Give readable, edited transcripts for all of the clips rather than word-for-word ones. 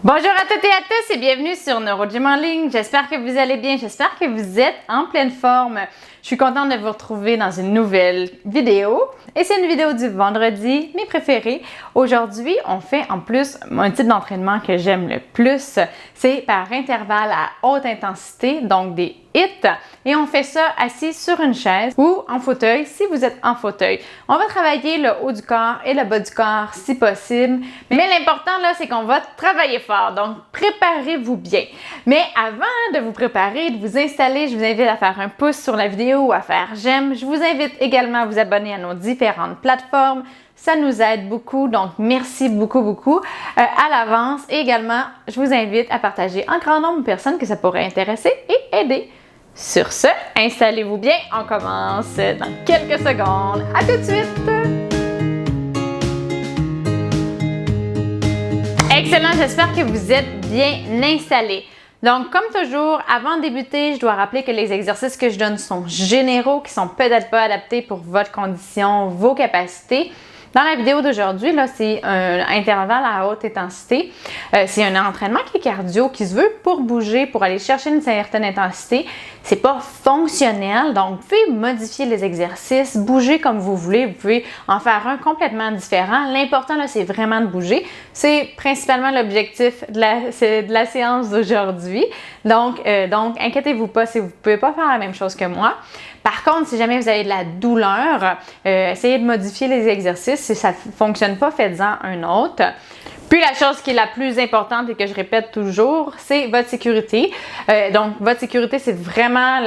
Bonjour à toutes et à tous et bienvenue sur NeuroGym en ligne. J'espère que vous allez bien, j'espère que vous êtes en pleine forme. Je suis contente de vous retrouver dans une nouvelle vidéo et c'est une vidéo du vendredi, mes préférés. Aujourd'hui, on fait en plus un type d'entraînement que j'aime le plus, c'est par intervalle à haute intensité, donc des HIIT, et on fait ça assis sur une chaise ou en fauteuil si vous êtes en fauteuil. On va travailler le haut du corps et le bas du corps si possible, mais l'important là, c'est qu'on va travailler fort, donc préparez-vous bien. Mais avant de vous préparer, de vous installer, je vous invite à faire un pouce sur la vidéo ou à faire j'aime. Je vous invite également à vous abonner à nos différentes plateformes. Ça nous aide beaucoup, donc merci beaucoup à l'avance. Et également, je vous invite à partager un grand nombre de personnes que ça pourrait intéresser et aider. Sur ce, installez-vous bien, on commence dans quelques secondes. À tout de suite! Excellent, j'espère que vous êtes bien installés. Donc, comme toujours, avant de débuter, je dois rappeler que les exercices que je donne sont généraux, qui ne sont peut-être pas adaptés pour votre condition, vos capacités. Dans la vidéo d'aujourd'hui, là, c'est un intervalle à haute intensité. C'est un entraînement qui est cardio, qui se veut pour bouger, pour aller chercher une certaine intensité. C'est pas fonctionnel, donc vous pouvez modifier les exercices, bouger comme vous voulez. Vous pouvez en faire un complètement différent. L'important, là, c'est vraiment de bouger. C'est principalement l'objectif de la séance d'aujourd'hui. Donc, inquiétez-vous pas si vous ne pouvez pas faire la même chose que moi. Par contre, si jamais vous avez de la douleur, essayez de modifier les exercices. Si ça ne fonctionne pas, faites-en un autre. Puis la chose qui est la plus importante et que je répète toujours, c'est votre sécurité. Donc, votre sécurité, c'est vraiment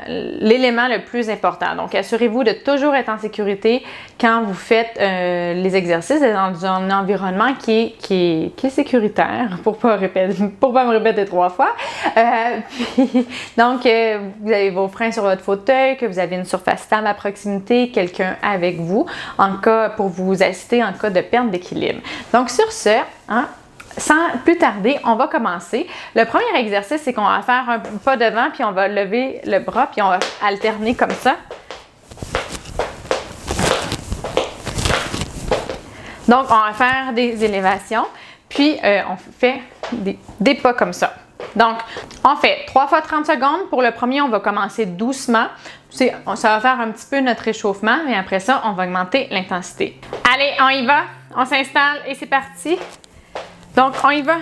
l'élément le plus important. Donc, assurez-vous de toujours être en sécurité quand vous faites les exercices dans un environnement qui est sécuritaire, pour pas me répéter 3 fois. Donc, vous avez vos freins sur votre fauteuil, que vous avez une surface stable à proximité, quelqu'un avec vous, pour vous assister en cas de perte d'équilibre. Donc, sur ce, sans plus tarder, on va commencer. Le premier exercice, c'est qu'on va faire un pas devant, puis on va lever le bras, puis on va alterner comme ça. Donc, on va faire des élévations, puis on fait des pas comme ça. Donc, on fait 3 fois 30 secondes. Pour le premier, on va commencer doucement. Ça va faire un petit peu notre réchauffement, et après ça, on va augmenter l'intensité. Allez, on y va. On s'installe et c'est parti. Donc, on y va.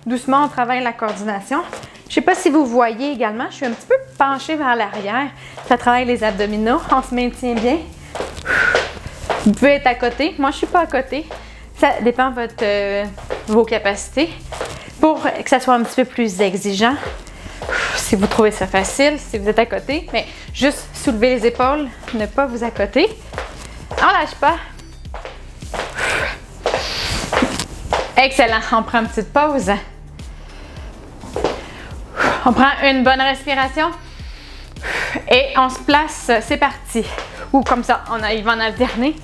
Doucement, on travaille la coordination. Je ne sais pas si vous voyez également, je suis un petit peu penchée vers l'arrière. Ça travaille les abdominaux. On se maintient bien. Vous pouvez être à côté. Moi, je ne suis pas à côté. Ça dépend de vos capacités. Pour que ça soit un petit peu plus exigeant, si vous trouvez ça facile, si vous êtes à côté, mais juste soulever les épaules, ne pas vous accoter. On lâche pas. Excellent. On prend une petite pause. On prend une bonne respiration. Et on se place. C'est parti. Ou comme ça, il va en alterner.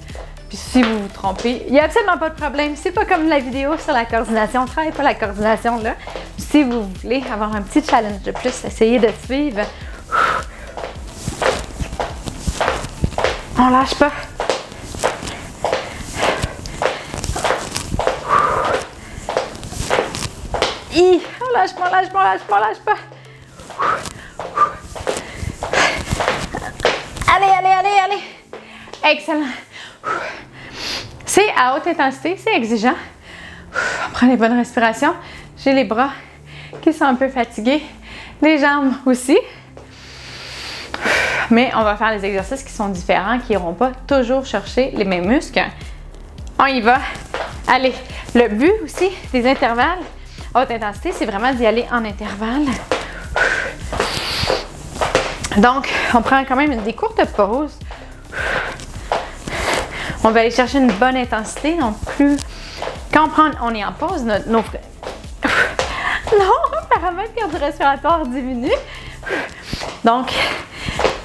Puis si vous vous trompez, il n'y a absolument pas de problème. C'est pas comme la vidéo sur la coordination. On ne travaille pas la coordination là. Si vous voulez avoir un petit challenge de plus, essayez de suivre. On lâche pas. On lâche pas. Allez. Excellent. C'est à haute intensité, c'est exigeant. On prend les bonnes respirations. J'ai les bras qui sont un peu fatigués, les jambes aussi. Mais on va faire des exercices qui sont différents, qui n'iront pas toujours chercher les mêmes muscles. On y va. Allez, le but aussi des intervalles haute intensité, c'est vraiment d'y aller en intervalle. Donc, on prend quand même des courtes pauses. On va aller chercher une bonne intensité. Donc, quand on est en pause, Non, le paramètre cardio-respiratoire diminue. Donc,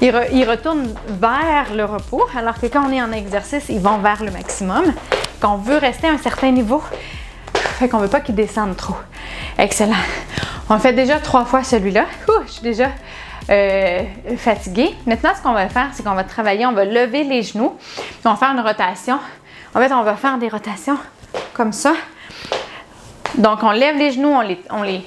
il retourne vers le repos, alors que quand on est en exercice, ils vont vers le maximum. Qu'on veut rester à un certain niveau. Fait qu'on ne veut pas qu'il descende trop. Excellent. On fait déjà 3 fois celui-là. Je suis déjà fatiguée. Maintenant, ce qu'on va faire, c'est qu'on va travailler, on va lever les genoux. Puis on va faire une rotation. En fait, on va faire des rotations comme ça. Donc, on lève les genoux, on les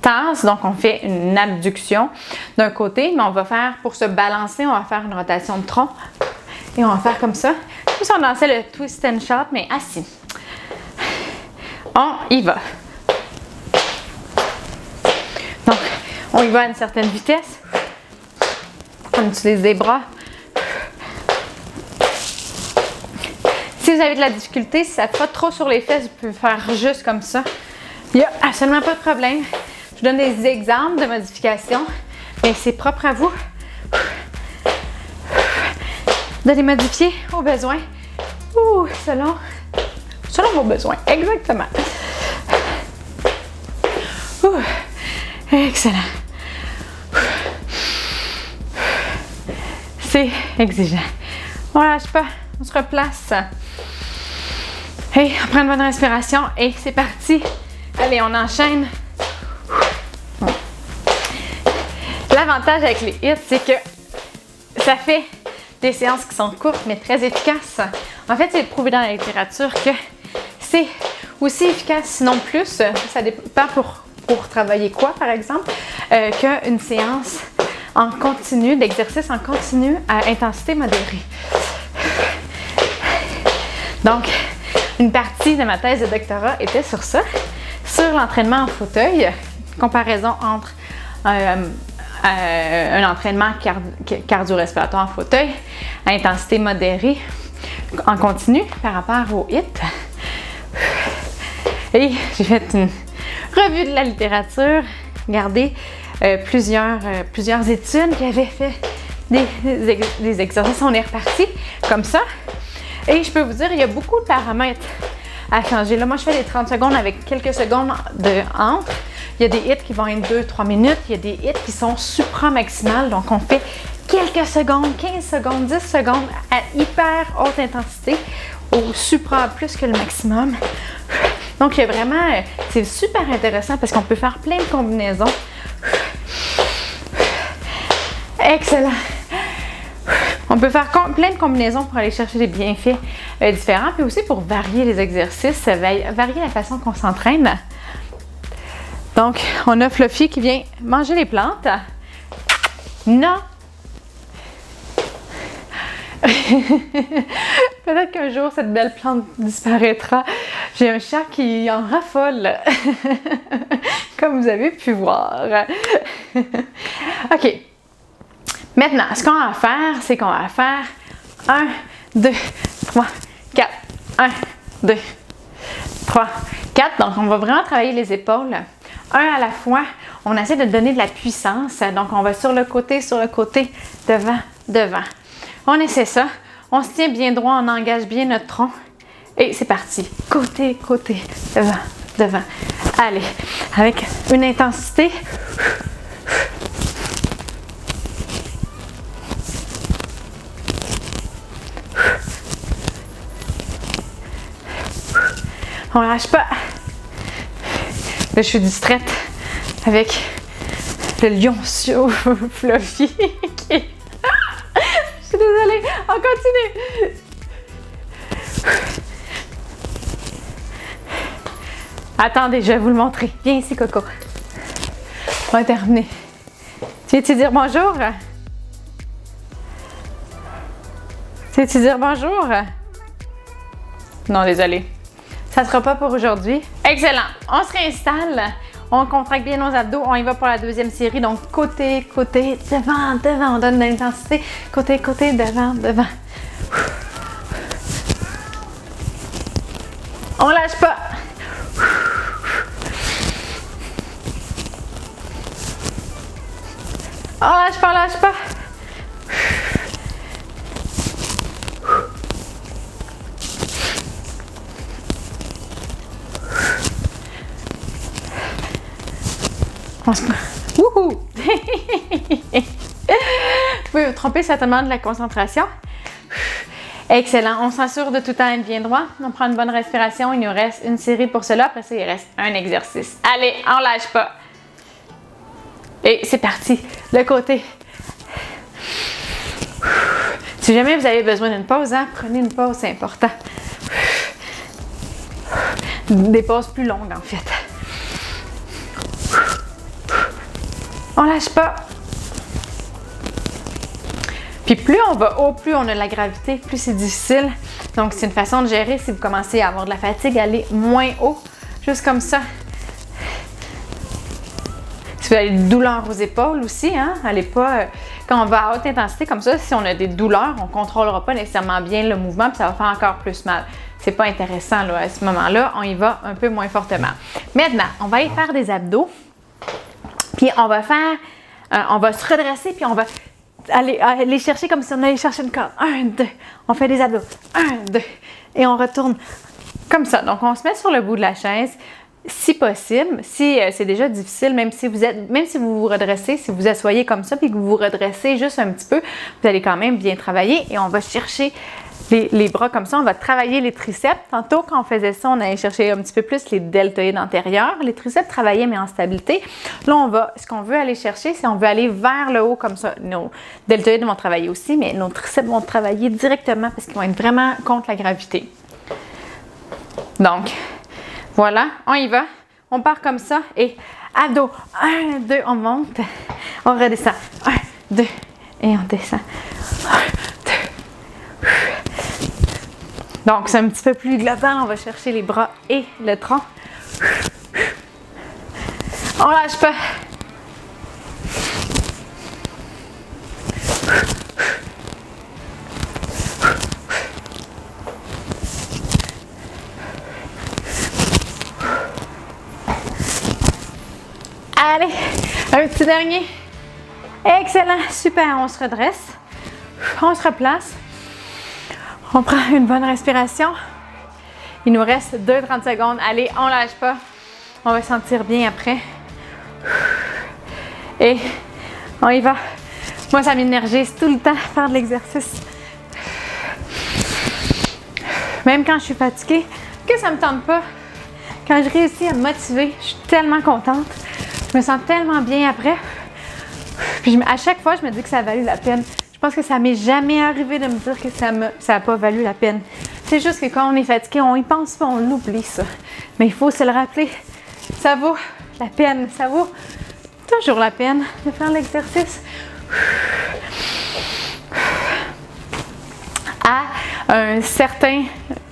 tasse, donc on fait une abduction d'un côté, mais on va faire, pour se balancer, on va faire une rotation de tronc et on va faire comme ça. Comme si on dansait le twist and shout, mais assis. On y va. Donc, on y va à une certaine vitesse. On utilise les bras. Si vous avez de la difficulté, si ça frotte trop sur les fesses, vous pouvez faire juste comme ça. Il n'y a absolument pas de problème. Je vous donne des exemples de modifications, mais c'est propre à vous de les modifier au besoin ou selon vos besoins. Exactement. Excellent. C'est exigeant. On lâche pas, on se replace. Et on prend une bonne respiration et c'est parti. Allez, on enchaîne. L'avantage avec les HIIT, c'est que ça fait des séances qui sont courtes mais très efficaces. En fait, c'est prouvé dans la littérature que c'est aussi efficace, sinon plus. Ça dépend pour travailler quoi, par exemple, qu'une séance en continu, d'exercice en continu à intensité modérée. Donc, une partie de ma thèse de doctorat était sur ça, sur l'entraînement en fauteuil, comparaison entre un entraînement cardio-respiratoire en fauteuil à intensité modérée en continu par rapport au HIIT. Et j'ai fait une revue de la littérature, regardé plusieurs études qui avaient fait des exercices. On est reparti comme ça. Et je peux vous dire, il y a beaucoup de paramètres à changer. Là, moi, je fais des 30 secondes avec quelques secondes de entre. Il y a des hits qui vont être 2-3 minutes. Il y a des hits qui sont supra-maximales. Donc, on fait quelques secondes, 15 secondes, 10 secondes à hyper haute intensité au supra plus que le maximum. Donc, il y a vraiment, c'est super intéressant parce qu'on peut faire plein de combinaisons. Excellent. On peut faire plein de combinaisons pour aller chercher des bienfaits différents, puis aussi pour varier les exercices, varier la façon qu'on s'entraîne. Donc, on a Fluffy qui vient manger les plantes. Non! Peut-être qu'un jour, cette belle plante disparaîtra. J'ai un chat qui en raffole, comme vous avez pu voir. OK. Maintenant, ce qu'on va faire, c'est qu'on va faire 1, 2, 3, 4. 1, 2, 3, 4. Donc, on va vraiment travailler les épaules. Un à la fois. On essaie de donner de la puissance. Donc, on va sur le côté, devant, devant. On essaie ça. On se tient bien droit, on engage bien notre tronc. Et c'est parti. Côté, côté, devant, devant. Allez, avec une intensité. On lâche pas. Là, je suis distraite avec le lionceau Fluffy qui est... Je suis désolée. On continue. Attendez, je vais vous le montrer. Viens ici, Coco. On va terminer. Tu veux-tu dire bonjour? Tu veux-tu dire bonjour? Non, désolée. Ça ne sera pas pour aujourd'hui. Excellent. On se réinstalle. On contracte bien nos abdos. On y va pour la deuxième série. Donc, côté, côté, devant, devant. On donne de l'intensité. Côté, côté, devant, devant. On lâche pas. On lâche pas, on lâche pas. Wouhou! Vous pouvez vous tromper certainement de la concentration. Excellent. On s'assure de tout le temps être bien droit. On prend une bonne respiration. Il nous reste une série pour cela. Après ça, il reste un exercice. Allez, on lâche pas. Et c'est parti. Le côté. Si jamais vous avez besoin d'une pause, prenez une pause, c'est important. des pauses plus longues en fait. On lâche pas. Puis plus on va haut, plus on a de la gravité, plus c'est difficile. Donc c'est une façon de gérer si vous commencez à avoir de la fatigue, aller moins haut, juste comme ça. Si vous avez des douleurs aux épaules aussi, hein, allez pas, quand on va à haute intensité comme ça, si on a des douleurs, on ne contrôlera pas nécessairement bien le mouvement puis ça va faire encore plus mal. C'est pas intéressant là, à ce moment-là, on y va un peu moins fortement. Maintenant, on va aller faire des abdos, puis on va se redresser puis on va aller chercher comme si on allait chercher une corde. 1, 2, on fait des abdos. 1, 2, et on retourne comme ça. Donc on se met sur le bout de la chaise. Si possible, si c'est déjà difficile, même si vous vous redressez, si vous asseyez comme ça puis que vous vous redressez juste un petit peu, vous allez quand même bien travailler et on va chercher les bras comme ça, on va travailler les triceps. Tantôt, quand on faisait ça, on allait chercher un petit peu plus les deltoïdes antérieurs. Les triceps travaillaient, mais en stabilité. Là, ce qu'on veut aller chercher, c'est on veut aller vers le haut comme ça. Nos deltoïdes vont travailler aussi, mais nos triceps vont travailler directement parce qu'ils vont être vraiment contre la gravité. Donc, voilà, on y va. On part comme ça et abdos. 1, 2, on monte. On redescend. 1, 2, et on descend. 1, 2. Donc, c'est un petit peu plus global. On va chercher les bras et le tronc. On lâche pas. Allez, un petit dernier. Excellent, super, on se redresse. On se replace. On prend une bonne respiration. Il nous reste 2-30 secondes. Allez, on lâche pas. On va se sentir bien après. Et on y va. Moi, ça m'énergise tout le temps faire de l'exercice. Même quand je suis fatiguée, que ça me tente pas. Quand je réussis à me motiver, je suis tellement contente. Je me sens tellement bien après. Puis à chaque fois, je me dis que ça a valu la peine. Je pense que ça m'est jamais arrivé de me dire que ça n'a pas valu la peine. C'est juste que quand on est fatigué, on y pense pas, on l'oublie ça. Mais il faut se le rappeler. Ça vaut la peine. Ça vaut toujours la peine de faire l'exercice. À un certain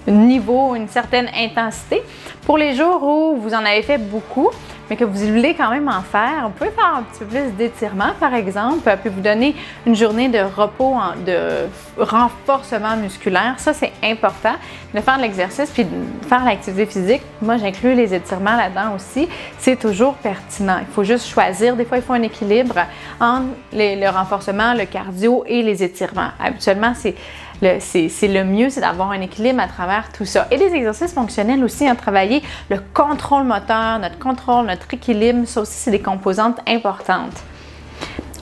niveau, une certaine intensité. Pour les jours où vous en avez fait beaucoup, mais que vous voulez quand même en faire, vous pouvez faire un petit peu plus d'étirement, par exemple, puis vous donner une journée de repos, de renforcement musculaire. Ça, c'est important de faire de l'exercice puis de faire l'activité physique. Moi, j'inclus les étirements là-dedans aussi. C'est toujours pertinent. Il faut juste choisir. Des fois, il faut un équilibre entre le renforcement, le cardio et les étirements. Habituellement, c'est le mieux, c'est d'avoir un équilibre à travers tout ça. Et les exercices fonctionnels aussi, hein, travailler le contrôle moteur, notre contrôle, notre équilibre, ça aussi, c'est des composantes importantes.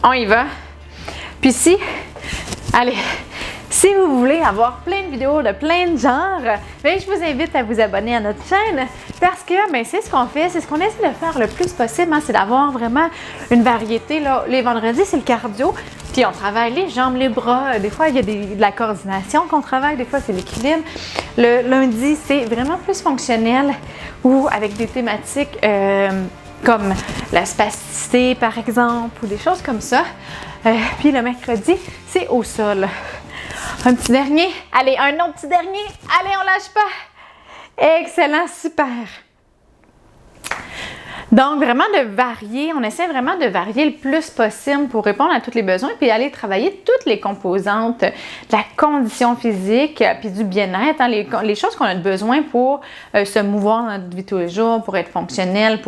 On y va. Puis allez, si vous voulez avoir plein de vidéos de plein de genres, bien, je vous invite à vous abonner à notre chaîne parce que c'est ce qu'on fait, c'est ce qu'on essaie de faire le plus possible, hein, c'est d'avoir vraiment une variété. Là. Les vendredis, c'est le cardio, puis on travaille les jambes, les bras. Des fois, il y a de la coordination qu'on travaille, des fois, c'est l'équilibre. Le lundi, c'est vraiment plus fonctionnel ou avec des thématiques comme la spasticité, par exemple, ou des choses comme ça. Puis le mercredi, c'est au sol. Un petit dernier. Allez, un autre petit dernier. Allez, on lâche pas. Excellent, super. Donc, vraiment de varier, on essaie vraiment de varier le plus possible pour répondre à tous les besoins puis aller travailler toutes les composantes de la condition physique puis du bien-être, hein, les choses qu'on a besoin pour se mouvoir dans notre vie tous les jours, pour être fonctionnel,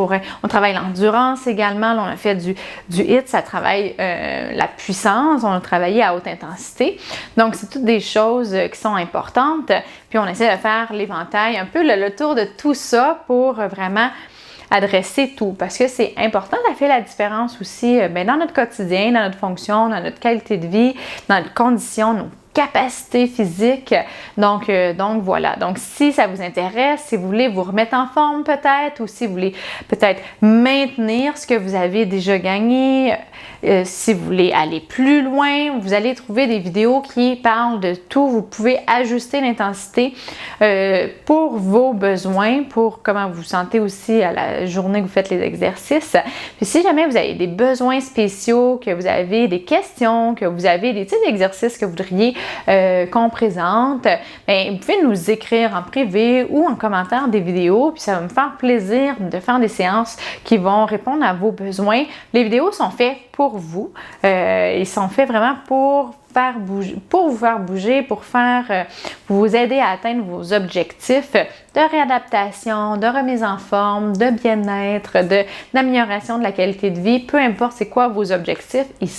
on travaille l'endurance également, là, on a fait du HIIT, ça travaille la puissance, on a travaillé à haute intensité. Donc, c'est toutes des choses qui sont importantes puis on essaie de faire l'éventail, un peu le tour de tout ça pour vraiment adresser tout, parce que c'est important, ça fait la différence aussi dans notre quotidien, dans notre fonction, dans notre qualité de vie, dans notre condition, nos capacité physique. Donc voilà. Donc si ça vous intéresse, si vous voulez vous remettre en forme peut-être, ou si vous voulez peut-être maintenir ce que vous avez déjà gagné, si vous voulez aller plus loin, vous allez trouver des vidéos qui parlent de tout. Vous pouvez ajuster l'intensité pour vos besoins, pour comment vous vous sentez aussi à la journée que vous faites les exercices. Puis si jamais vous avez des besoins spéciaux, que vous avez des questions, que vous avez des types d'exercices que vous voudriez qu'on présente, bien, vous pouvez nous écrire en privé ou en commentaire des vidéos, puis ça va me faire plaisir de faire des séances qui vont répondre à vos besoins. Les vidéos sont faites pour vous. Ils sont faits vraiment pour vous faire bouger, pour vous aider à atteindre vos objectifs de réadaptation, de remise en forme, de bien-être, d'amélioration de la qualité de vie. Peu importe c'est quoi vos objectifs, ils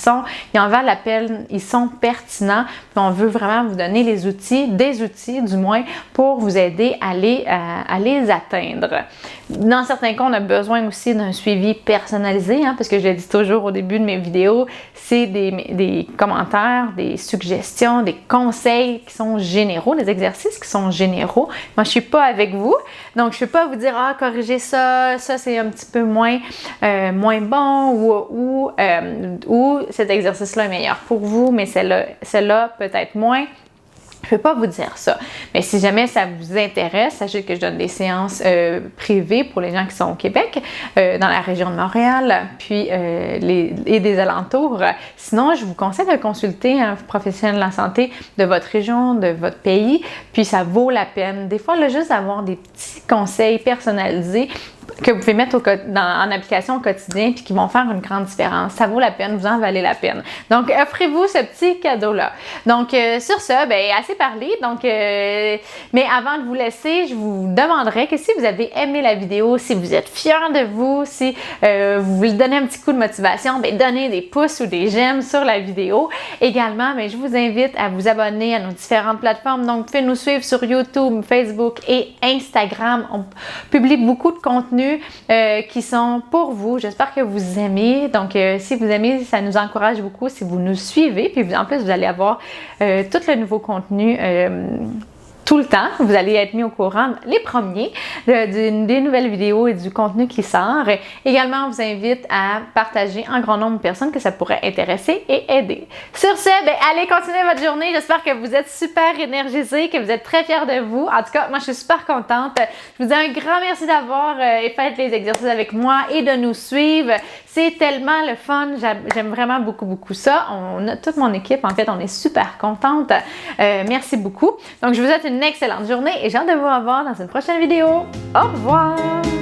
en valent la peine, ils sont pertinents. Puis on veut vraiment vous donner des outils du moins, pour vous aider à les atteindre. Dans certains cas, on a besoin aussi d'un suivi personnalisé, parce que je le dis toujours au début de mes vidéos, c'est des commentaires, des suggestions, des conseils qui sont généraux, des exercices qui sont généraux. Moi, je suis pas avec vous, donc je ne peux pas vous dire corrigez ça c'est un petit peu moins bon, ou cet exercice-là est meilleur pour vous, mais celle-là peut-être moins. Je ne peux pas vous dire ça. Mais si jamais ça vous intéresse, sachez que je donne des séances privées pour les gens qui sont au Québec, dans la région de Montréal, puis et des alentours. Sinon, je vous conseille de consulter un professionnel de la santé de votre région, de votre pays, puis ça vaut la peine. Des fois, là, juste avoir des petits conseils personnalisés que vous pouvez mettre en application au quotidien puis qui vont faire une grande différence. Ça vaut la peine, vous en valez la peine. Donc, offrez-vous ce petit cadeau-là. Donc, sur ça, ben assez parlé. Donc, mais avant de vous laisser, je vous demanderais que si vous avez aimé la vidéo, si vous êtes fiers de vous, si vous voulez donner un petit coup de motivation, ben donnez des pouces ou des j'aime sur la vidéo. Également, ben, je vous invite à vous abonner à nos différentes plateformes. Donc, vous pouvez nous suivre sur YouTube, Facebook et Instagram. On publie beaucoup de contenu qui sont pour vous. J'espère que vous aimez. Donc, si vous aimez, ça nous encourage beaucoup si vous nous suivez. Puis, en plus, vous allez avoir tout le nouveau contenu tout le temps. Vous allez être mis au courant, les premiers, des nouvelles vidéos et du contenu qui sort. Également, on vous invite à partager un grand nombre de personnes que ça pourrait intéresser et aider. Sur ce, ben, allez continuer votre journée. J'espère que vous êtes super énergisés, que vous êtes très fiers de vous. En tout cas, moi, je suis super contente. Je vous dis un grand merci d'avoir fait les exercices avec moi et de nous suivre. C'est tellement le fun. J'aime vraiment beaucoup, beaucoup ça. Toute mon équipe, en fait, on est super contente. Merci beaucoup. Donc, je vous souhaite une excellente journée et j'ai hâte de vous revoir dans une prochaine vidéo. Au revoir!